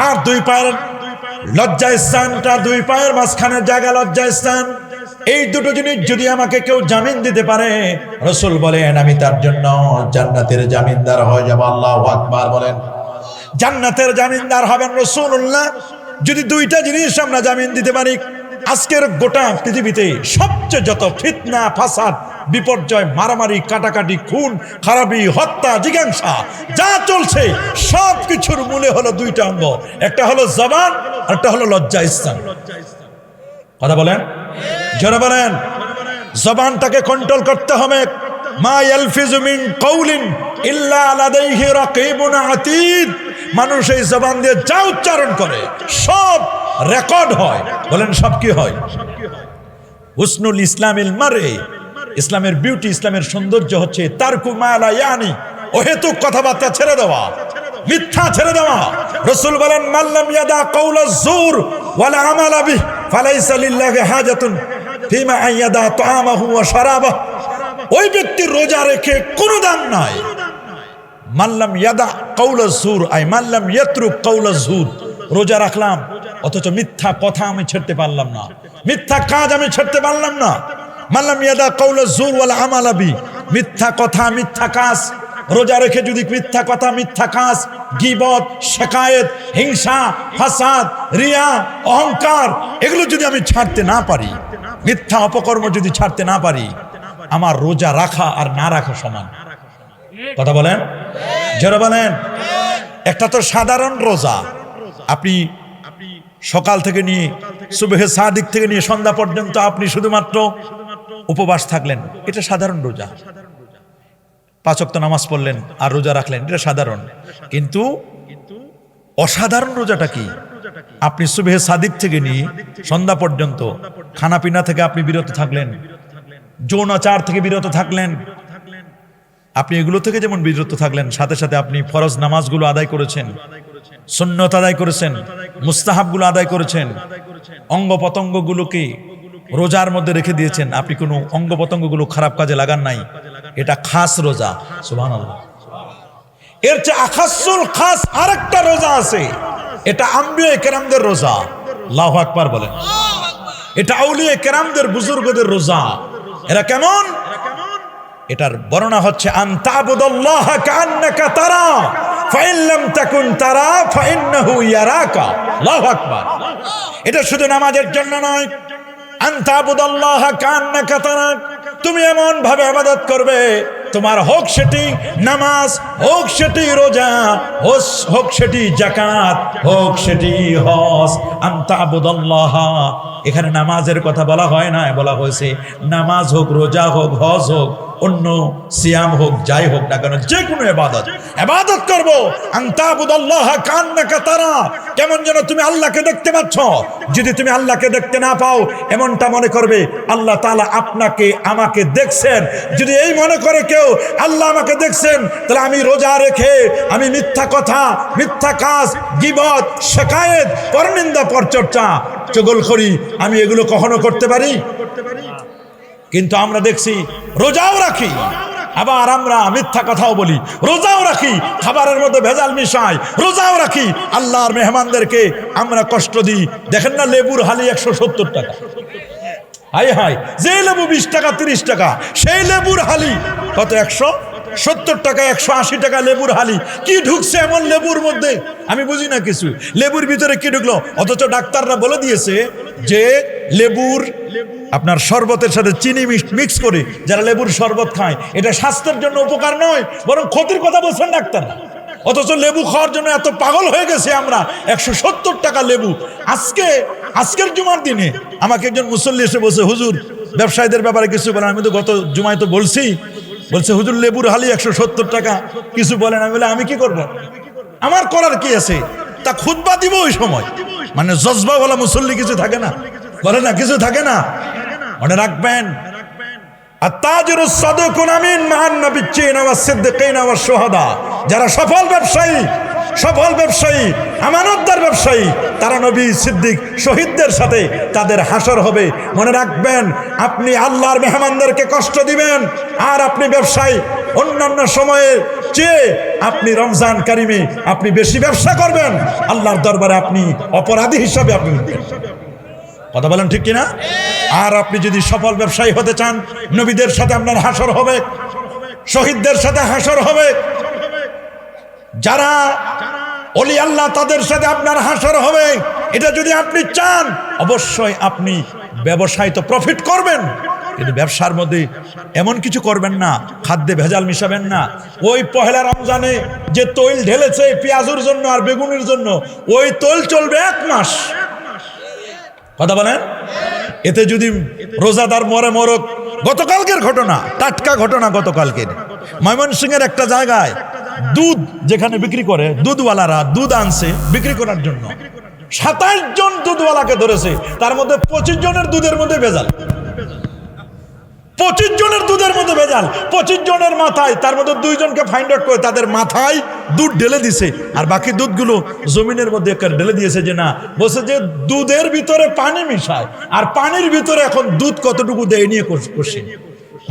আর 2 পায়ের লজ্জাস্থানটা, 2 পায়ের মাঝখানের জায়গা লজ্জাস্থান, এই দুটো জিনিস যদি আমাকে কেউ জামিন দিতে পারে, রাসূল বলেন আমি তার জন্য জান্নাতের জামিনদার হয়ে যাব। আল্লাহু আকবার বলেন। জান্নাতের জামিনদার হবেন রাসূলুল্লাহ যদি 2টা জিনিস আমরা জামিন দিতে পারি। আজকের গোটা পৃথিবীতে সবচেয়ে যত ফিতনা, ফাসাদ, বিপর্যয়, মারামারি, কাটাকাটি, খুন খারাপি, হত্যা, জিজ্ঞাসা যা চলছে সব কিছুর মূলে হলো 2টা অঙ্গ। একটা হলো জবান, আর একটা হলো লজ্জাস্থান। কথা বলেন, জোরে বলেন। জবানটাকে কন্ট্রোল করতে হবে। মা ইয়ালফিজু মিন কাউলিন ইল্লা লাদাইহি রাকিবুন আতীদ। মানুষ এই জবান দিয়ে যা উচ্চারণ করে সব রেকর্ড হয়। বলেন সব কি হয়? হুসনুল ইসলামিল মারে ইসলামের বিউটি, ইসলামের সৌন্দর্য হচ্ছে তারকু মা লা ইয়ানি, অহেতুক কথাবার্তা ছেড়ে দেওয়া, মিথ্যা ছেড়ে দেওয়া। রাসূল বলেন মাল্লাম ইয়াদা কাউলা যুর ওয়ালা আমালা বিহি ফালাইসা লিল্লাহি হাজাতুন ফিমা আইয়াদা তাআমাহু ওয়া শারাবাহু। ওই ব্যক্তির রোজা রেখে কোনো দাম নাই। মাল্লাম ইয়াদা কাউলা যুর আই মাল্লাম ইয়াতরুক কাউলা যুর, রোজা রাখলাম অথচ মিথ্যা কথা আমি ছাড়তে পারলাম না, মিথ্যা কাজ আমি ছাড়তে পারলাম না। মাল্লাম ইয়াদা কাউলা যুর ওয়াল আমালা বি, মিথ্যা কথা মিথ্যা কাজ, রোজা রেখে যদি মিথ্যা কথা মিথ্যা কাজ, গীবত, শিকায়েত, হিংসা, ফাসাদ, রিয়া, অহংকার, এগুলো যদি আমি ছাড়তে না পারি, মিথ্যা অপকর্ম যদি ছাড়তে না পারি, আমার রোজা রাখা আর না রাখা সমান। কথা বলেন, যারা বলেন। একটা তো সাধারণ রোজা, আপনি সকাল থেকে নিয়ে সুবহে সাদিক থেকে নিয়ে সন্ধ্যা পর্যন্ত আপনি শুধুমাত্র উপবাস থাকলেন, এটা সাধারণ রোজা। 5 ওয়াক্ত নামাজ পড়লেন আর রোজা রাখলেন, এটা সাধারণ। কিন্তু অসাধারণ রোজাটা কি? আপনি সুবহে সাদিক থেকে নিয়ে সন্ধ্যা পর্যন্ত খানাপিনা থেকে আপনি বিরত থাকলেন, যৌনাচার থেকে বিরত থাকলেন, আপনি এগুলো থেকে যেমন বিরত থাকলেন, সাথে সাথে আপনি ফরজ নামাজগুলো আদায় করেছেন, সুন্নত আদায় করেছেন, মুস্তাহাবগুলো আদায় করেছেন, অঙ্গ প্রত্যঙ্গগুলোকে রোজার মধ্যে রেখে দিয়েছেন, আপনি কোনো অঙ্গ প্রত্যঙ্গগুলো খারাপ কাজে লাগান নাই, এটা খাস রোজা। সুবহানাল্লাহ। এর চেয়ে আখাসুল খাস আরেকটা রোজা আছে, এটা আম্বিয়া কেরামদের রোজা। আল্লাহু আকবার বলেন। এটা আউলিয়া কেরামদের, বুজুর্গদের রোজা। এরা কেমন? এটার বর্ণনা হচ্ছে আনতাবুদাল্লাহ কাআন্নাকা তারা ফাইন লাম তাকুন তারা ফাইন্নাহু ইয়ারাকা। আল্লাহু আকবার। এটা শুধু নামাজের জন্য নয়, আনতাবুদাল্লাহ কাআন্নাকা তারা, তুমি এমন ভাবে ইবাদত করবে, তোমার হোক সেটি নামাজ, হোক সেটি রোজা, হোক সেটি যাকাত, হোক সেটি হজ। আনতাবুদাল্লাহ, এখানে নামাজের কথা বলা হয় না, বলা হয়েছে নামাজ হোক, রোজা হোক, হজ হোক, অন্য সিয়াম হোক, যাই হোক না কেন, যে কোনো ইবাদত করবো। আনতাবুদাল্লাহ কাআন্নাকা তারা, কেমন যেন তুমি আল্লাহকে দেখতে পাচ্ছ। যদি তুমি আল্লাহকে দেখতে না পাও, এমনটা মনে করবে আল্লাহ তাআলা আপনাকে আমাকে দেখছেন। যদি এই মনে করে কেউ আল্লাহ আমাকে দেখছেন, তাহলে আমি রোজা রেখে আমি মিথ্যা কথা, মিথ্যা কাজ, গীবত, শিকায়েত, পরনিন্দা, পরচর্চা, চগলখড়ি, আমি এগুলো কখনো করতে পারি? কিন্তু আমরা দেখছি রোজাও রাখি, আবার আমরা মিথ্যা কথাও বলি, রোজাও রাখি, খাবারের মধ্যে ভেজাল মিশাই, রোজাও রাখি, আল্লাহর মেহমানদেরকে আমরা কষ্ট দিই। দেখেন না, লেবুর হালি 170 টাকা। হাই হাই, যে লেবু 20 টাকা 30 টাকা, সেই লেবুর হালি কত? 170 টাকা, 180 টাকা লেবুর হালি। কি ঢুকছে এমন লেবুর মধ্যে? আমি বুঝি না কিছু, লেবুর ভিতরে কি ঢুকলো? অথচ ডাক্তাররা বলে দিয়েছে যে লেবুর আপনার শরবতের সাথে চিনি মিক্স করে যারা লেবুর শরবত খায়, এটা স্বাস্থ্যের জন্য উপকার নয়, বরং ক্ষতির কথা বলছেন ডাক্তাররা। অথচ লেবু খাওয়ার জন্য এত পাগল হয়ে গেছে আমরা। 170 টাকা লেবু। আজকের জুমার দিনে আমাকে একজন মুসল্লি এসে বলছে, হুজুর ব্যবসায়ীদের ব্যাপারে কিছু বলেন। আমি তো গত জুমায় তো বলছি, বলছে হুজুর লেবুর হালি 170 টাকা, কিছু বলেন। আমি বলে আমি কি করব, আমার করার কি আছে? তা খুতবা দিব ওই সময়, মানে জজবা বলা মুসল্লি কিছু থাকে না, বলে না কিছু থাকে না। মনে রাখবেন, আত-তাজিরুস সাদিকুন আমিন মা'আন নাবিয়্যিনা ওয়াস-সিদ্দিকিনা ওয়াশ-শুহাদা, যারা সফল ব্যবসায়ী, আমানতদার ব্যবসায়ী, তারা নবী, সিদ্দিক, শহীদদের সাথে তাদের হাসর হবে। মনে রাখবেন, আপনি আল্লাহর মেহমানদেরকে কষ্ট দিবেন, আর আপনি ব্যবসায়ী, অন্যান্য সময়ে চেয়ে আপনি রমজান কারিমে আপনি বেশি ব্যবসা করবেন, আল্লাহর দরবারে আপনি অপরাধী হিসাবে আপনি উঠবেন। কথা বলেন ঠিক কিনা? আর আপনি যদি সফল ব্যবসায়ী হতে চান, নবীদের সাথে আপনার হাসর হবে, শহীদদের সাথে হাসর হবে, যারা ওলি আল্লাহ তাদের সাথে আপনার হাসর হবে। এটা যদি আপনি চান, অবশ্যই আপনি ব্যবসায় তো প্রফিট করবেন, কিন্তু ব্যবসার মধ্যে এমন কিছু করবেন না, খাদ্যে ভেজাল মিশাবেন না। ওই পহেলা রমজানে যে তৈল ঢেলেছে পেঁয়াজের জন্য আর বেগুনের জন্য, ওই তৈল চলবে 1 মাস। কথা বলেন, এতে যদি রোজাদার মরে মরক। গতকালকের ঘটনা, টাটকা ঘটনা, গতকালকের ময়মনসিংহের একটা জায়গায় দুধ যেখানে বিক্রি করে, দুধওয়ালারা দুধ আনছে বিক্রি করার জন্য। 27 জন দুধওয়ালাকে ধরেছে, তার মধ্যে 25 জনের দুধের মধ্যে ভেজাল। 25 জনের দুধের মধ্যে ভেজাল, 25 জনের মাথায়, তার মধ্যে 2 জনকে ফাইন্ড আউট করে তাদের মাথায় দুধ ঢেলে দিছে, আর বাকি দুধগুলো জমিনের মধ্যে ঢেলে দিয়েছে। যে না, বলছে যে দুধের ভিতরে পানি মিশায়, আর পানির ভিতরে এখন দুধ কতটুকু দেয় নিয়ে করছে।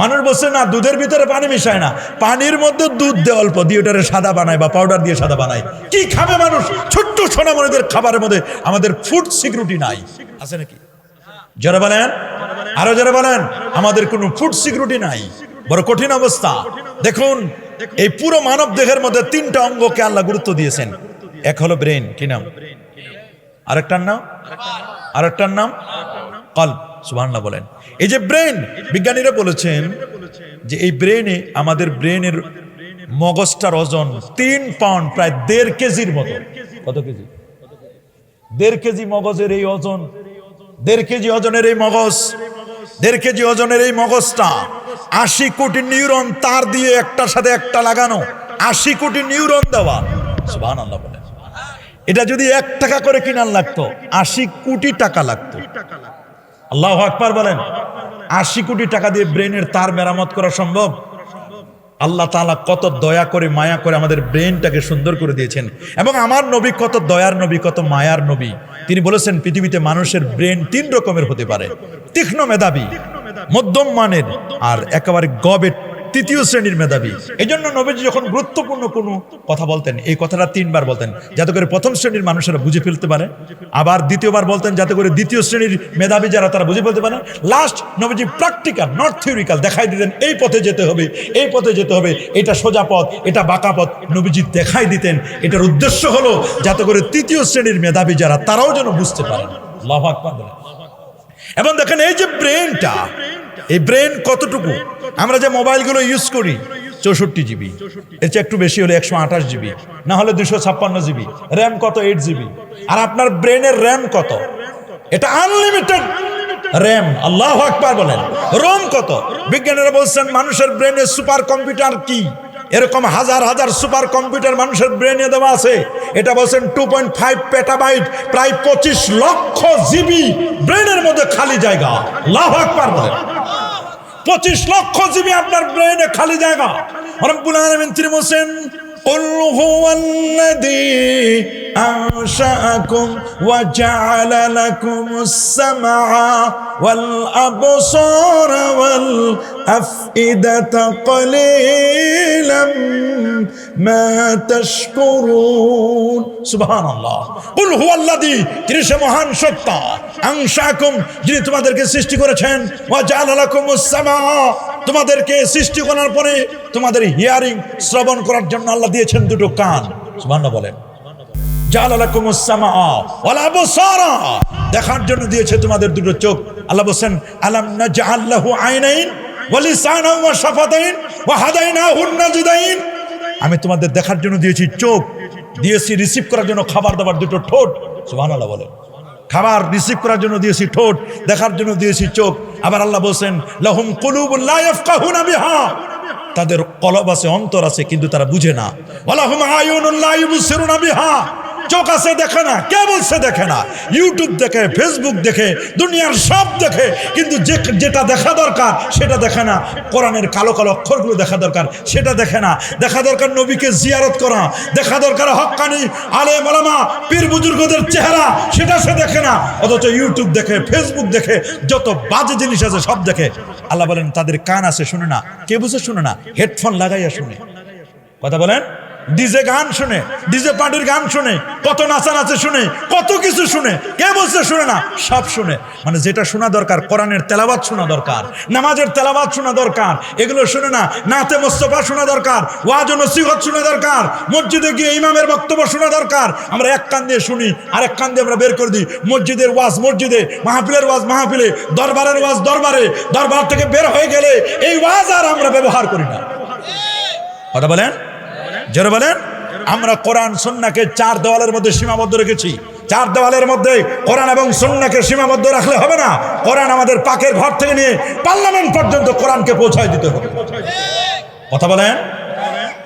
মানুষ বলছে না, দুধের ভিতরে পানি মিশায় না, পানির মধ্যে দুধ দেয় অল্প দিয়ে ওটারে সাদা বানায় বা পাউডার দিয়ে সাদা বানায়। কি খাবে মানুষ? ছোট্ট সোনামণিদের খাবারের মধ্যে আমাদের ফুড সিকিউরিটি নাই, আছে নাকি? যারা বলেন, আরো যারা বলেন, আমাদের কোনো ফুড সিকিউরিটি নাই, বড় কঠিন অবস্থা। দেখুন, এই পুরো মানব দেহের মধ্যে 3টা অঙ্গকে আল্লাহ গুরুত্ব দিয়েছেন। এক হলো ব্রেন, কি নাম? আরেকটার নাম কলব। সুবহানাল্লাহ বলেন। এই যে ব্রেন, বিজ্ঞানীরা বলেছেন যে এই ব্রেনে, আমাদের ব্রেনের মগজটার ওজন 3 পাউন্ড, প্রায় 1.5 কেজির মতো। কত কেজি? 1.5 কেজি মগজের এই ওজন, 1.5 কেজি ওজনের এই মগজ, 1.5 কেজি ওজনের এই মগজটা 80 কোটি নিউরন তার দিয়ে একটার সাথে একটা লাগানো, 80 কোটি নিউরন দেওয়া। সুবহানাল্লাহ বলেন। এটা যদি 1 টাকা করে কিনার লাগতো, 80 কোটি টাকা লাগতো। আল্লাহু আকবার বলেন। 80 কোটি টাকা দিয়ে ব্রেনের তার মেরামত করা সম্ভব? আল্লাহ তাআলা কত দয়া করে, মায়া করে আমাদের ব্রেনটাকে সুন্দর করে দিয়েছেন। এবং আমার নবী কত দয়ার নবী, কত মায়ার নবী। তিনি বলেছেন পৃথিবীতে মানুষের ব্রেন 3 রকমের হতে পারে: তীক্ষ্ণ মেধাবী, মধ্যম মানের, আর একেবারে গবেট 3য় শ্রেণীর মেধাবী। এই জন্য নবীজি যখন গুরুত্বপূর্ণ কোনো কথা বলতেন, এই কথাটা 3 বার বলতেন, যাতে করে 1ম শ্রেণীর মানুষেরা বুঝে ফেলতে পারে। আবার 2য় বার বলতেন, যাতে করে 2য় শ্রেণীর মেধাবী যারা, তারা বুঝে ফেলতে পারে। লাস্ট নবীজি প্র্যাকটিক্যাল, নট থিওরিক্যাল দেখাই দিতেন, এই পথে যেতে হবে, এই পথে যেতে হবে, এটা সোজা পথ, এটা বাঁকা পথ। নবীজি দেখাই দিতেন। এটার উদ্দেশ্য হলো যাতে করে 3য় শ্রেণীর মেধাবী যারা, তারাও যেন বুঝতে পারে। আল্লাহু আকবার বলেন। এবং দেখেন, এই যে ব্রেনটা, এই ব্রেন কতটুকু? আমরা যে মোবাইলগুলো ইউজ করি 64 জিবি, এর চেয়ে একটু বেশি হলে 128 জিবি, না হলে 256 জিবি, র্যাম কত 8 জিবি। আর আপনার ব্রেনের র্যাম কত? এটা আনলিমিটেড র্যাম। আল্লাহু আকবার বলেন। রোম কত? বিজ্ঞানীরা বলছেন মানুষের ব্রেনের সুপার কম্পিউটার কি, এরকম হাজার হাজার সুপার কম্পিউটার মানুষের ব্রেনে দেওয়া আছে। এটা বলছেন 2.5 পেটাবাইট, প্রায় 25 লক্ষ জিবি ব্রেনের মধ্যে খালি জায়গা। আল্লাহু আকবার বলেন। 25 লক্ষ জিবি আপনার ব্রেনে খালি জায়গা। রব্বুল আলামিন তিনি বলেন, قل هو الذي أنشأكم وجعل لكم السمع والأبصار والأفئدة قليلا ما تشكرون سبحان الله قل هو الذي তিনি সে মহান সত্তা আনশাকুম যিনি তোমাদেরকে সৃষ্টি করেছেন ওয়াজআলা লাকুমুস সামা তোমাদেরকে সৃষ্টি করার পরে তোমাদের হিয়ারিং শ্রবণ করার জন্য আল্লাহ দিয়েছেন 2টো কান সুবহানাল্লাহ বলেন জাআলা লাকুমুস সামা ওয়াল আবসারা দেখার জন্য দিয়েছে তোমাদের 2টো চোখ আল্লাহ বলেন আলাম নাজআল লাহু আইনাইন ওয়া লিসানান ওয়া শাফাতাইন ওয়া হাদাইনাহুন নাজদাইন আমি তোমাদের দেখার জন্য দিয়েছি চোখ দিয়েছি রিসিভ করার জন্য খাবার দাবার 2টো ঠোঁট সুবহানাল্লাহ বলেন খাবার রিসিভ করার জন্য দিয়েছি ঠোঁট দেখার জন্য দিয়েছি চোখ আবার আল্লাহ বলেন লাহুম কুলুবুন লা ইয়াফকাহুনা বিহা তাদের কলব আছে অন্তর আছে কিন্তু তারা বুঝে না ওয়ালাহুম আয়ুনুন লা ইবসিরুনা বিহা চোখ আছে দেখে না কে বলছে দেখে না ইউটিউব দেখে ফেসবুক দেখে দুনিয়ার সব দেখে কিন্তু যেটা দেখা দরকার সেটা দেখে না কোরআনের কালো কালো অক্ষরগুলো দেখা দরকার সেটা দেখে না দেখা দরকার নবীকে জিয়ারত করা দেখা দরকার হক্কানি আলেম ওলামা পীর বুজুর্গদের চেহারা সেটা সে দেখে না অথচ ইউটিউব দেখে ফেসবুক দেখে যত বাজে জিনিস আছে সব দেখে আল্লাহ বলেন তাদের কান আছে শুনে না কে বুঝে শুনে না হেডফোন লাগাইয়া শুনে কথা বলেন ডিজে গান শুনে ডিজে পার্টির গান শুনে কত নাচানাচে শুনে কত কিছু শুনে কে বলছে শুনে না সব শুনে মানে যেটা শোনা দরকার কোরআনের তেলাওয়াত শোনা দরকার নামাজের তেলাওয়াত শোনা দরকার এগুলো শুনে না নাতে মোস্তফা শোনা দরকার ওয়াজ ও নসিহত শোনা দরকার মসজিদে গিয়ে ইমামের বক্তব্য শোনা দরকার আমরা এক কান দিয়ে শুনি আর এক কান দিয়ে আমরা বের করে দিই মসজিদের ওয়াজ মসজিদে মাহফিলের ওয়াজ মাহফিলে দরবারের ওয়াজ দরবারে দরবার থেকে বের হয়ে গেলে এই ওয়াজ আর আমরা ব্যবহার করি না কথা বলেন যারা বলেন আমরা কোরআন সুন্নাহকে 4 দেওয়ালের মধ্যে সীমাবদ্ধ রেখেছি 4 দেওয়ালের মধ্যে কোরআন এবং সুন্নাহকে সীমাবদ্ধ রাখলে হবে না কোরআন আমাদের পাকের ঘর থেকে নিয়ে পার্লামেন্ট পর্যন্ত কোরআনকে পৌঁছায় দিতে হবে কথা বলেন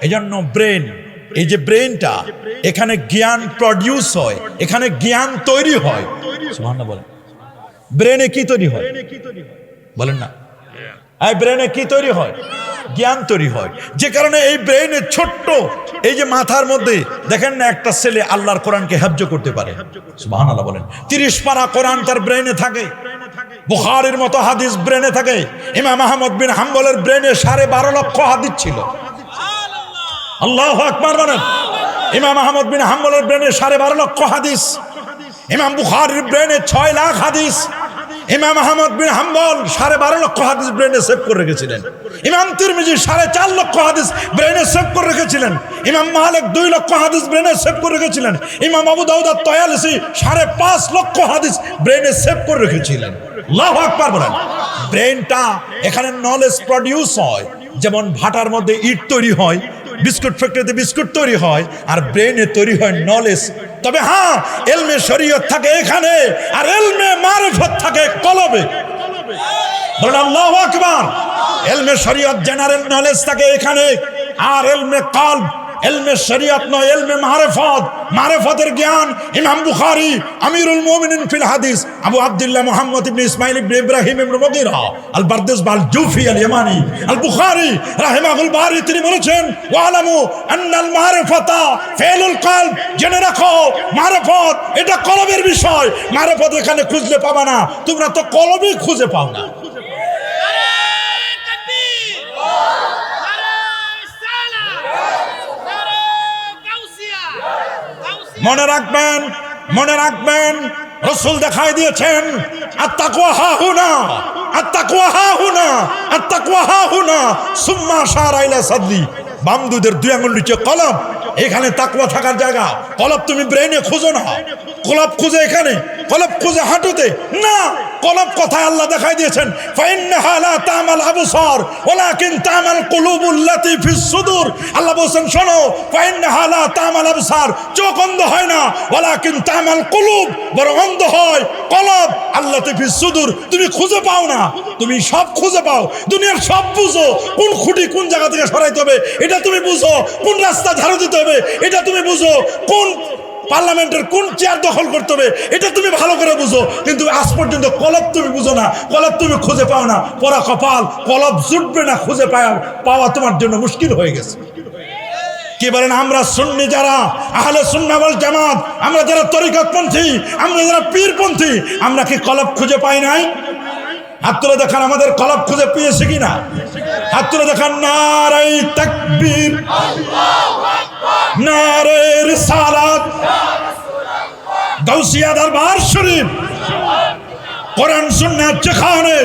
এইজন্য ব্রেন এই যে ব্রেনটা এখানে জ্ঞান প্রডিউস হয় এখানে জ্ঞান তৈরি হয় সুবহানাল্লাহ বলেন ব্রেনে কি তৈরি হয় বলেন না এই ব্রেনে কি তৈরি হয়? জ্ঞান তৈরি হয়। যে কারণে এই ব্রেনে ছোট্ট এই যে মাথার মধ্যে দেখেন না, একটা ছেলে আল্লাহর কোরআনকে হেফজ করতে পারে, সুবহানাল্লাহ বলেন। 30 পারা কোরআন তার ব্রেনে থাকে, বুখারীর মতো হাদিস ব্রেনে থাকে। ইমাম আহমদ বিন হাম্বলের ব্রেনে 12.5 লক্ষ হাদিস ছিল। আল্লাহু আকবার বলেন। ইমাম আহমদ বিন হাম্বলের ব্রেনে 12.5 লক্ষ হাদিস। ইমাম বুখারীর ব্রেনে 6 লাখ হাদিস। ইমাম আহমদ বিন হাম্বল 12.5 লক্ষ হাদিস ব্রেনে সেভ করে রেখেছিলেন। ইমাম তিরমিজি 4.5 লক্ষ হাদিস ব্রেনে সেভ করে রেখেছিলেন। ইমাম মালিক 2 লক্ষ হাদিস ব্রেনে সেভ করে রেখেছিলেন। ইমাম আবু দাউদ আত-তায়ালিসি 5.5 লক্ষ হাদিস ব্রেনে সেভ করে রেখেছিলেন। আল্লাহু আকবার বলেন। ব্রেনটা এখানে নলেজ প্রডিউস হয়, যেমন ভাটার মধ্যে ইট তৈরি হয়, বিস্কুট ফ্যাক্টরিতে বিস্কুট তৈরি হয়, আর ব্রেনে তৈরি হয় নলেজ। তবে হ্যাঁ, ইলমে শরীয়ত থাকে এখানে, আর ইলমে মারিফত থাকে কলবে। বলেন আল্লাহু আকবার। ইলমে শরীয়ত জেনারেল নলেজ থাকে এখানে, আর ইলমে কলব, ইলমে শরীয়ত নয়, ইলমে মারিফত, মারিফতের জ্ঞান। ইমাম বুখারী আমিরুল মুমিনিন ফিল হাদিস আবু আব্দুল্লাহ মুহাম্মদ ইবনে ইসমাইল ইবনে ইব্রাহিম ইবনে মুগীরা আল বারদাস বাল জুফি আল ইয়ামানি আল বুখারী রাহিমাহুল বারি তিনি বলেছেন, ওয়ালামু আন্নাল মারিফাতা ফিলুল কলব, জেনে রাখো মারিফত এটা কলবের বিষয়। মারিফত এখানে খুঁজলে পাবা না, তোমরা তো কলবেই খুঁজে পাও না। মনে রাখবেন, মনে রাখবেন, রাসূল দেখাই দিয়েছেন আত-তাকওয়া হাহুনা, আত-তাকওয়া হাহুনা, আত-তাকওয়া হাহুনা, সুম্মা আশারা ইলা সাদরি। বাম দুধের 2 আঙ্গুল নিচে কলব, এখানে তাকওয়া থাকার জায়গা। কলব তুমি ব্রেনে খুঁজো না, কলব খুঁজে এখানে, কলব খুঁজে হাঁটুতে না। কলব কথায় আল্লাহ দেখাই দিয়েছেন, ফাইন্নাহা লা তা'মাল আবসার ওয়ালাকিন তা'মাল কুলুবুল্লাতী ফিস সুদূর। আল্লাহ বলেন শোনো, ফাইন্নাহা লা তা'মাল আবসার, চোখ অন্ধ হয় না, ওয়ালাকিন তা'মাল কুলুব, বরং অন্ধ হয় কলব, আল্লাতী ফিস সুদূর। তুমি খুঁজে পাও না, তুমি সব খুঁজে পাও, দুনিয়ার সব বুঝো, কোন খুঁটি কোন জায়গা থেকে সরাইতে হবে এটা তুমি বুঝো, কোন রাস্তা ঝাড়ু দিতে হবে এটা তুমি বুঝো, কোন পার্লামেন্টের কোন চেয়ার দখল করতে হবে এটা তুমি ভালো করে বুঝো, কিন্তু আজ পর্যন্ত কলব তুমি বুঝো না, কলব তুমি খুঁজে পাও না। পরা কপাল, কলব জুটবে না, খুঁজে পাওয়া তোমার জন্য মুশকিল হয়ে গেছে। কি বলেন? আমরা সুন্নি যারা, আহলে সুন্নাহ ওয়াল জামাত, আমরা যারা তরিকতপন্থী, আমরা যারা পীরপন্থী, আমরা কি কলব খুঁজে পাই নাই? হাত তুলে দেখান আমাদের কলব খুঁজে পেয়েছে কিনা। হাত তুলে দেখান। নারায়ে তাকবীর, নারায়ে রিসালাত, গাউসিয়া দরবার শরীফ, কোরআন সুন্নাত যেখানে,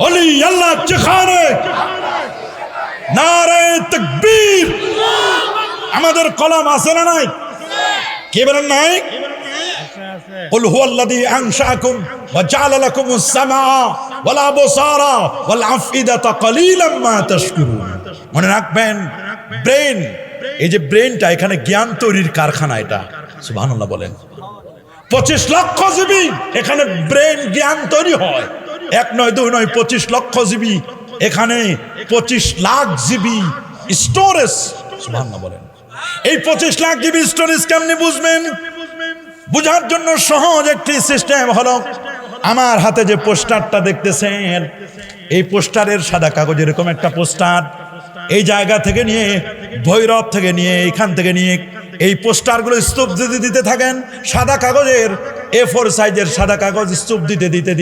ওলি আল্লাহ যেখানে, নারায়ে তাকবীর। আমাদের কলম আছে না নাই? কি বলেন নাই? কুল হুয়াল্লাযী আনশাআকুম ওয়া জাআলা লাকুমুস সামাআ ওয়াল আবসারা ওয়াল আফইদাতা ক্বালীলাম মা তাশকুরুন। মনে রাখবেন, ব্রেন, এই যে ব্রেনটা, এখানে জ্ঞান তৈরির কারখানা এটা। সুবহানাল্লাহ বলেন। 25 লক্ষ জিবি এখানে ব্রেন জ্ঞান তৈরি হয়। 1 নয় 2 নয়, 25 লক্ষ জিবি এখানে, 25 লাখ জিবি স্টোরেজ। সুবহানাল্লাহ বলেন। এই 25 লাখ জিবি স্টোরেজ কেমনে বুঝবেন? বুঝার জন্য সহজ একটি সিস্টেম হলো, আমার হাতে যে পোস্টারটা দেখতেছেন, এই পোস্টারের সাদা কাগজ, এরকম একটা পোস্টার, এই জায়গা থেকে নিয়ে, ভৈরব থেকে নিয়ে, এইখান থেকে নিয়ে এই পোস্টারগুলো স্তূপ দিতে থাকেন। সাদা কাগজের A4 সাইজের সাদা কাগজ স্তূপ দিতে দিতে দিতে